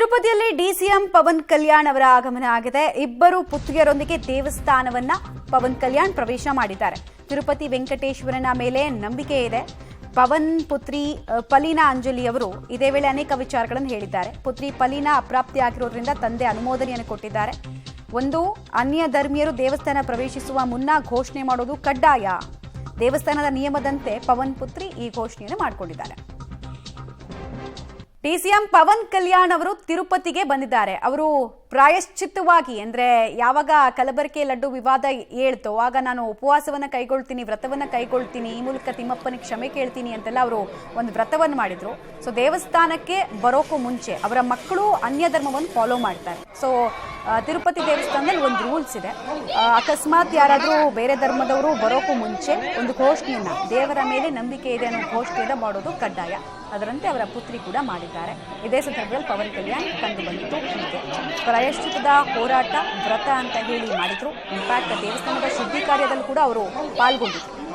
ತಿರುಪತಿಯಲ್ಲಿ DCM Pavan Kalyan ಅವರ ಆಗಮನ ಆಗಿದೆ. ಇಬ್ಬರು ಪುತ್ರಿಯರೊಂದಿಗೆ ದೇವಸ್ಥಾನವನ್ನ ಪವನ್ ಕಲ್ಯಾಣ್ ಪ್ರವೇಶ ಮಾಡಿದ್ದಾರೆ. ತಿರುಪತಿ ವೆಂಕಟೇಶ್ವರನ ಮೇಲೆ ನಂಬಿಕೆ ಇದೆ. ಪವನ್ ಪುತ್ರಿ ಪಲೀನಾ ಅಂಜಲಿ ಅವರು ಇದೇ ವೇಳೆ ಅನೇಕ ವಿಚಾರಗಳನ್ನು ಹೇಳಿದ್ದಾರೆ. ಪುತ್ರಿ ಪಲೀನಾ ಅಪ್ರಾಪ್ತಿಯಾಗಿರೋದ್ರಿಂದ ತಂದೆ ಅನುಮೋದನೆಯನ್ನು ಕೊಟ್ಟಿದ್ದಾರೆ. ಒಂದು, ಅನ್ಯ ಧರ್ಮೀಯರು ದೇವಸ್ಥಾನ ಪ್ರವೇಶಿಸುವ ಮುನ್ನ ಘೋಷಣೆ ಮಾಡೋದು ಕಡ್ಡಾಯ. ದೇವಸ್ಥಾನದ ನಿಯಮದಂತೆ ಪವನ್ ಪುತ್ರಿ ಈ ಘೋಷಣೆಯನ್ನು ಮಾಡಿಕೊಂಡಿದ್ದಾರೆ. ಡಿಸಿಎಂ ಪವನ್ ಕಲ್ಯಾಣ್ ಅವರು ತಿರುಪತಿಗೆ ಬಂದಿದ್ದಾರೆ. ಅವರು ಪ್ರಾಯಶ್ಚಿತ್ತವಾಗಿ ಅಂದ್ರೆ ಯಾವಾಗ ಕಲಬೆರಕೆ ಲಡ್ಡು ವಿವಾದ ಹೇಳ್ತೋ ಆಗ ನಾನು ಉಪವಾಸವನ್ನ ಕೈಗೊಳ್ತೀನಿ, ವ್ರತವನ್ನ ಕೈಗೊಳ್ತೀನಿ, ಈ ಮೂಲಕ ತಿಮ್ಮಪ್ಪನಿಗೆ ಕ್ಷಮೆ ಕೇಳ್ತೀನಿ ಅಂತೆಲ್ಲ ಅವರು ಒಂದು ವ್ರತವನ್ನು ಮಾಡಿದ್ರು. ಸೊ ದೇವಸ್ಥಾನಕ್ಕೆ ಬರೋಕ್ಕೂ ಮುಂಚೆ ಅವರ ಮಕ್ಕಳು ಅನ್ಯ ಧರ್ಮವನ್ನು ಫಾಲೋ ಮಾಡ್ತಾರೆ. ಸೊ ತಿರುಪತಿ ದೇವಸ್ಥಾನದಲ್ಲಿ ಒಂದು ರೂಲ್ಸ್ ಇದೆ. ಅಕಸ್ಮಾತ್ ಯಾರಾದರೂ ಬೇರೆ ಧರ್ಮದವರು ಬರೋಕ್ಕೂ ಮುಂಚೆ ಒಂದು ಘೋಷಣೆಯನ್ನ, ದೇವರ ಮೇಲೆ ನಂಬಿಕೆ ಇದೆ ಅನ್ನೋ ಘೋಷಣೆಯನ್ನ ಮಾಡೋದು ಕಡ್ಡಾಯ. ಅದರಂತೆ ಅವರ ಪುತ್ರಿ ಕೂಡ ಮಾಡಿದ್ದಾರೆ. ಇದೇ ಸಂದರ್ಭದಲ್ಲಿ ಪವನ್ ಕಲ್ಯಾಣ್ ಕಂಡು ಬಂದಿತ್ತು. ಹೀಗೆ ಪ್ರಾಯಶ್ಚಿತ್ತದ ಹೋರಾಟ ವ್ರತ ಅಂತ ಹೇಳಿ ಮಾಡಿದ್ರು. ಇನ್ಫ್ಯಾಕ್ಟ್ ದೇವಸ್ಥಾನದ ಶುದ್ಧಿ ಕಾರ್ಯದಲ್ಲಿ ಕೂಡ ಅವರು ಪಾಲ್ಗೊಂಡಿದ್ರು.